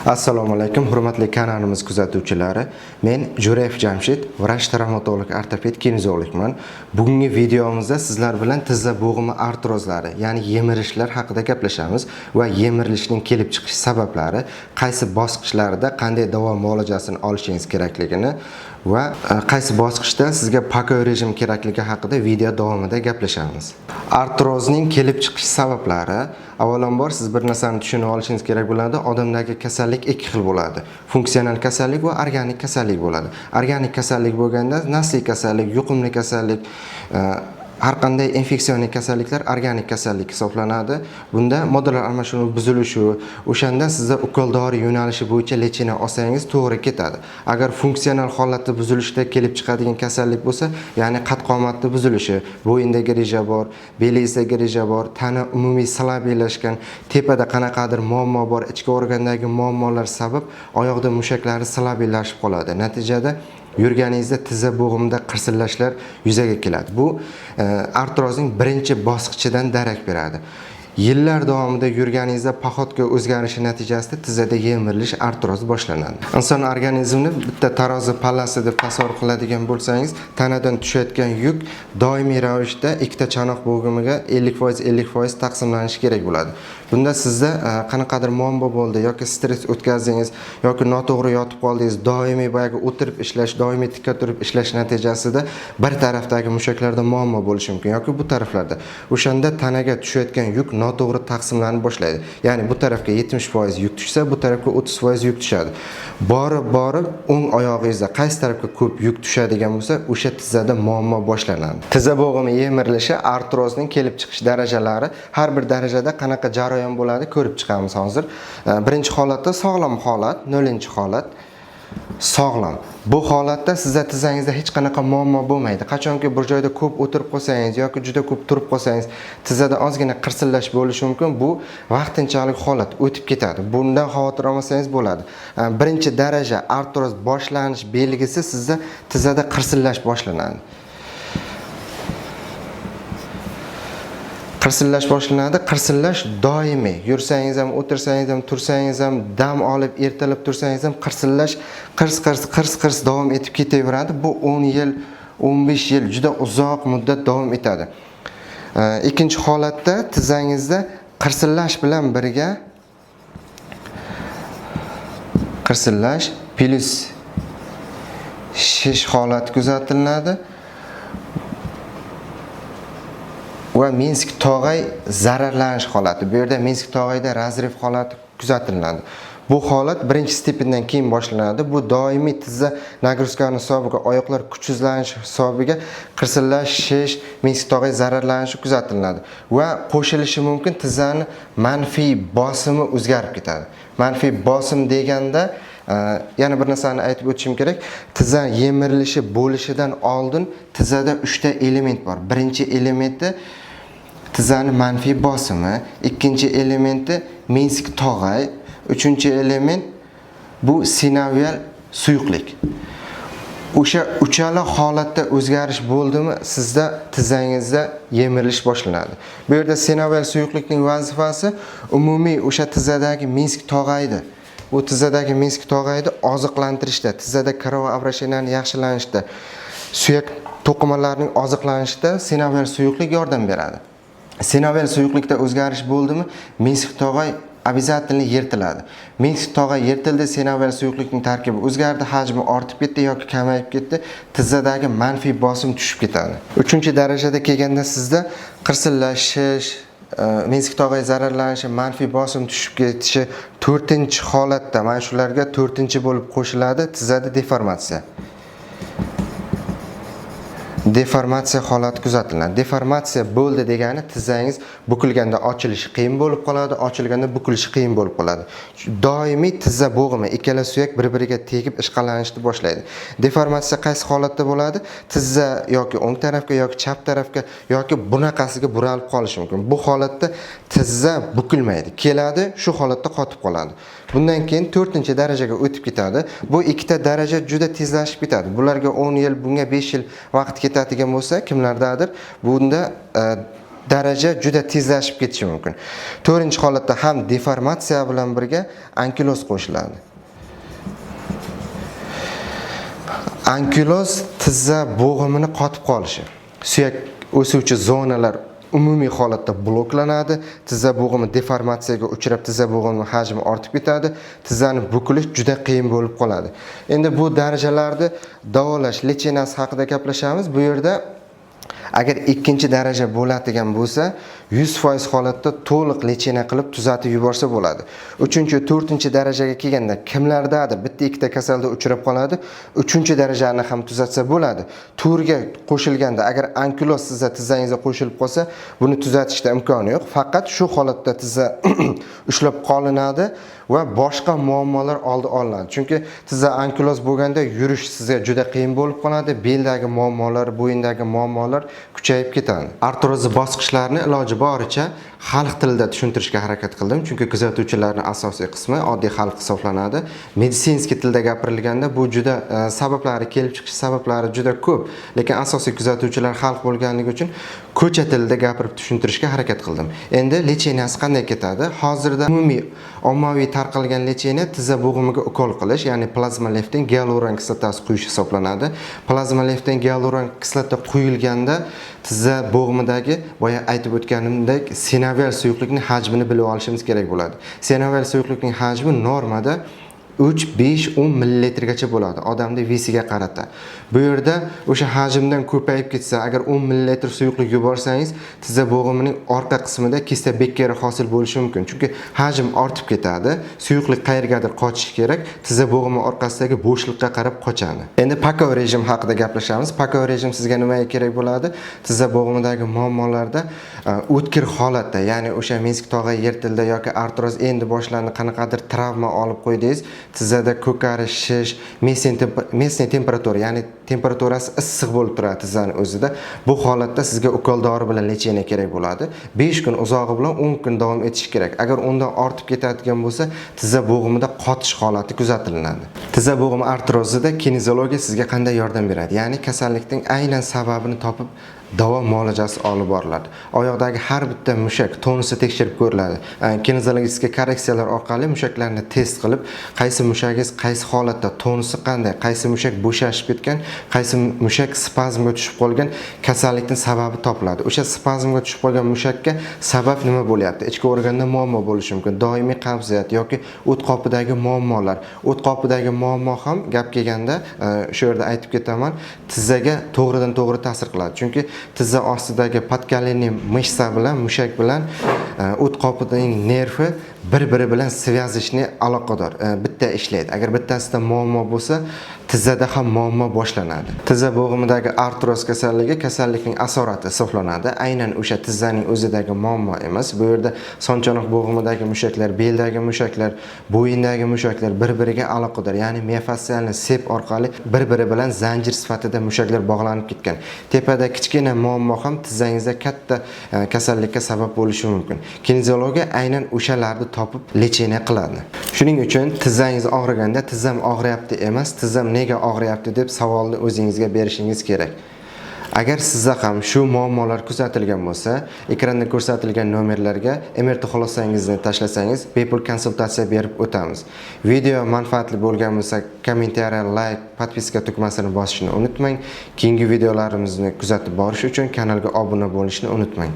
Assalomu alaykum, hurmatli kanalimiz kuzatuvchilari. Men Jo'rayev Jamshid, vrach travmatolog, ortoped, kinezologman. Bugungi videomizda sizlar bilan tizza bo'g'imi artrozlari, ya'ni yemirishlar haqida gaplashamiz va yemirilishning kelib chiqish sabablari, qaysi bosqichlarda qanday davo muolajasini olishingiz kerakligini va qaysi bosqichda sizga pakoy rejim kerakligi haqida video davomida gaplashamiz. Artrozning kelib chiqish sabablari, avvalambor siz bir narsani tushunib olishingiz kerak bo'ladi. Odamdagi kasallik ikki xil bo'ladi. Funksional kasallik va organik kasallik bo'ladi. Organik kasallik bo'lganda nasliy kasallik, yuqumli kasallik, har qanday infeksion kasalliklar organik kasallik hisoblanadi. Bunda moddalar almashinuvi buzilishi, o'shanda sizda ukol-dori yo'nalishi bo'yicha lechina olsangiz to'g'ri ketadi. Agar funksional holatda buzilishda kelib chiqadigan kasallik bo'lsa, ya'ni qad-qomatda buzilishi, bo'yindagi reja bor, belingizdagi reja bor, tana umumiy salabiylashgan, tepada qanaqadir muammo bor, ichki organdagi muammolar sabab oyoqda mushaklari salabiylashib qoladi. Natijada yurganingizda tizza bo'g'imida qirsillashlar yuzaga keladi. Bu artrozning birinchi bosqichidan darak beradi. Yillar davomida yurganingizda paxotga o'zgarishi natijasida tizzada yemirilish artroz boshlanadi. Inson organizmini bitta tarozi pallasi deb tasavvur qiladigan bo'lsangiz, tanadan tushayotgan yuk doimiy ravishda ikkita chanoq bo'g'imiga 50% taqsimlanishi kerak bo'ladi. Bunda sizda qanaqadir muammo bo'ldi yoki stress o'tkazdingiz yoki noto'g'ri yotib qoldingiz, doimiy boyagi o'tirib ishlash, doimiy tikka turib ishlash natijasida bir tarafdagi mushaklarda muammo bo'lishi mumkin yoki bu taraflarda. O'shanda tanaga tushayotgan yuk noto'g'ri taqsimlanib boshlaydi. Ya'ni bu tarafga 70% yuk tushsa, bu tarafga 30% yuk tushadi. Borib o'ng oyog'ingizda qaysi tarafga ko'p yuk tushadigan bo'lsa, o'sha tizzada muammo boshlanadi. Tizza bo'g'imi yemirilishi artrozning kelib chiqish darajalari, har bir darajada qanaqa jarayon bo'ladi ko'rib chiqamiz hozir. Birinchi holatda sog'lom holat, 0-holat sog'lom. Bu holatda sizda tizzangizda hech qanaqa muammo bo'lmaydi. Qachonki bir joyda ko'p o'tirib qolsangiz yoki juda ko'p turib qolsangiz, tizzada ozgina qirsillash bo'lishi mumkin. Bu vaqtinchalik holat, o'tib ketadi. Bundan xavotir olmasangiz bo'ladi. Birinchi daraja artroz boshlanish belgisi sizda tizzada qirsillash boshlanadi. Qirsillash boshlanadi. Qirsillash doimiy. Yursangiz ham, o'tirsangiz ham, tursangiz ham, dam olib, ertalab tursangiz ham qirsillash qirs davom etib ketaveradi. Bu 10 yil, 15 yil juda uzoq muddat davom etadi. Ikkinchi holatda tizzangizda qirsillash bilan birga qirsillash plus shish holat kuzatiladi. Va Minsk tog'ay zararlanish holati. Bu yerda Minsk tog'ayda razriv holati kuzatiladi. Bu holat birinchi stepindan keyin boshlanadi. Bu doimiy tizza nagruzkani hisobiga, oyoqlar kuchsizlanishi hisobiga qirsillash, shish, Minsk tog'ay zararlanishi kuzatiladi va qo'shilishi mumkin tizzani manfiy bosimi o'zgarib ketadi. Manfiy bosim deganda yana bir narsani aytib o'tishim kerak. Tizza yemirilishi bo'lishidan oldin tizzada 3 ta element bor. Birinchi elementi tizzani manfiy bosimi, ikkinchi elementi Minsk tog'ay, uchinchi element bu sinovial suyuqlik. O'sha uchala holatda o'zgarish bo'ldimi, sizda tizzangizda yemirilish boshlanadi. Bu yerda sinovial suyuqlikning vazifasi umumiy o'sha tizzadagi Minsk tog'aydi. Bu tizzadagi Minsk tog'ayni oziqlantirishda, tizzada kravoobrasheniyaning yaxshilanishida, suyak to'qimalarining oziqlanishida sinovial suyuqlik yordam beradi. Sinovial suyuqlikda o'zgarish bo'ldimi, Minsk tog'ay обязательно yirtiladi. Minsk tog'ay yirtildi, sinovial suyuqlikning tarkibi o'zgardi, hajmi ortib ketdi yoki kamayib ketdi, tizzadagi manfiy bosim tushib ketadi. 3-darajada kelganda sizda qirsillashish, Minsk tog'ay zararlanishi, manfiy bosim tushib ketishi 4-holatda, mana shularga 4-bo'lib qo'shiladi tizzada deformatsiya. Deformatsiya holati kuzatiladi. Deformatsiya bo'ldi degani tizzangiz bukilganda ochilishi qiyin bo'lib qoladi, ochilganda bukilishi qiyin bo'lib qoladi. Doimiy tizza bo'g'imi, ikkala suyak bir-biriga tegib ishqalanishni boshlaydi. Deformatsiya qaysi holatda bo'ladi? Tizza yoki o'ng tarafga yoki chap tarafga yoki bunaqasiga buralib qolishi mumkin. Bu holatda tizza bukilmaydi, keladi, shu holatda qotib qoladi. Bundan keyin 4-darajaga o'tib ketadi. Bu ikkita daraja juda tezlashib ketadi. Bularga 10 yil, bunga 5 yil vaqt ketadigan bo'lsa, kimlardadir bunda daraja juda tezlashib ketishi mumkin. 4-holatda ham deformatsiya bilan birga ankiloz qo'shiladi. Ankiloz tizza bo'g'imini qotib qolishi. Suyak o'suvchi zonalar umumiy holatda bloklanadi, tizza bo'g'imi deformatsiyaga uchrab, tizza bo'g'imi hajmi ortib ketadi, tizzani bukilish juda qiyin bo'lib qoladi. Endi bu darajalarni davolash lechenasi haqida gaplashamiz. Bu yerda agar 2-daraja bo'ladigan bo'lsa, 100% holatda to'liq lechena qilib tuzatib yuborsa bo'ladi. 3-4-darajaga kelganda kimlardadir bitta-ikkita kasalda uchrab qoladi, 3-darajani ham tuzatsa bo'ladi. Turga qo'shilganda agar ankiloz tizzangizga qo'shilib qolsa, buni tuzatishda imkoni yo'q. Faqat shu holatda tizza ushlab qolinadi va boshqa muammolar oldi olinadi. Chunki tizza ankiloz bo'lganda yurish sizga juda qiyin bo'lib qoladi, beldagi muammolar, bo'yindagi muammolar kuchayib ketadi. Artroz bosqichlarini iloji boricha xalq tilida tushuntirishga harakat qildim, chunki kuzatuvchilarning asosiy qismi oddiy xalq hisoblanadi. Meditsinskiy tilda gapirilganda bu juda sabablari, kelib chiqish sabablari juda ko'p, lekin asosiy kuzatuvchilar xalq bo'lganligi uchun ko'cha tilida gapirib tushuntirishga harakat qildim. Endi lecheniyasi qanday ketadi? Hozirda umumiy ommaviy tarqalgan lecheniya tizza bo'g'imiga ukol qilish, ya'ni plazma leftin gialuron kislotasi quyish hisoblanadi. Plazma leftin gialuron kislota quyilganda tizza bo'g'imidagi boya aytib o'tganimdek sinovial suyuqlikning hajmini bilib olishimiz kerak bo'ladi. Sinovial suyuqlikning hajmi normada 3-5-10 millilitrgacha bo'ladi odamning vesiga qarata. Bu yerda o'sha hajmdan ko'payib ketsa, agar 10 millilitr suyuqlik yuborsangiz, tizza bo'g'imining orqa qismida kista bekkeri hosil bo'lishi mumkin. Chunki hajm ortib ketadi, suyuqlik qayergadir qochishi kerak, tizza bo'g'imi orqasidagi bo'shliqqa qarab qochadi. Endi pakov rejim haqida gaplashamiz. Pakov rejim sizga nimaga kerak bo'ladi? Tizza bo'g'imidagi muammolarda o'tkir holatda, ya'ni o'sha mensk tog'a yirtildi yoki artroz endi boshlandi, qanaqadir travma olib qo'ydingiz, tizzada ko'karish, shish, mesniy temperatura, ya'ni temperaturasi issiq bo'lib turadi tizzani o'zida. Bu holatda sizga ukol dori bilan lecheniya kerak bo'ladi. 5 kun uzog'i bilan 10 kun davom etishi kerak. Agar undan ortib ketadigan bo'lsa, tizza bo'g'imida qotish holati kuzatiladi. Tizza bo'g'imi artrozida kinezologiya sizga qanday yordam beradi? Ya'ni kasallikning aynan sababini topib davo muolajasi olib boriladi. Oyoqdagi har bitta mushak tonusi tekshirib ko'riladi. Kinezologik korreksiyalar orqali mushaklarni test qilib, qaysi mushagingiz qaysi holatda, tonusi qanday, qaysi mushak bo'shashib ketgan, qaysi mushak spazmga tushib qolgan, kasallikning sababi topiladi. O'sha spazmga tushib qolgan mushakka sabab nima bo'lyapti? Ichki organda muammo bo'lishi mumkin, doimiy qabziyat yoki o't qopidagi muammolar. O't qopidagi muammo ham gap kelganda shu yerda aytib ketaman, tizzaga to'g'ridan-to'g'ri ta'sir qiladi. Chunki tizza ostidagi podkoleniy mishsa bilan mushak bilan o't qopining nervi bir-biri bilan svязishni aloqador. Bitta ishlaydi. Agar bittasida muammo bo'lsa, tizzada ham muammo boshlanadi. Tizza bo'g'imidagi artroz kasalligi kasallikning asorati hisoblanadi. Aynan o'sha tizzaning o'zidagi muammo emas. Bu yerda sonchonoq bo'g'imidagi mushaklar, beldagi mushaklar, bo'yindagi mushaklar bir-biriga aloqador. Ya'ni miofascialni sep orqali bir-biri bilan zanjir sifatida mushaklar bog'lanib ketgan. Tepada kichkina muammo ham tizzangizda katta kasallikka sabab bo'lishi mumkin. Kinezologiya aynan o'shalarni topib lecheniya qiladi. Shuning uchun tizzangiz og'riganda tizzam og'riyapti emas, tizzam nega og'riyapti deb savolni o'zingizga berishingiz kerak. Agar sizda ham shu muammolar kuzatilgan bo'lsa, ekranda ko'rsatilgan nomerlarga MRT xulosangizni tashlasangiz, bepul konsultatsiya berib o'tamiz. Video manfaatli bo'lgan bo'lsa, kommentariy, like, podpiska tugmasini bosishni unutmang. Keyingi videolarimizni kuzatib borish uchun kanalga obuna bo'lishni unutmang.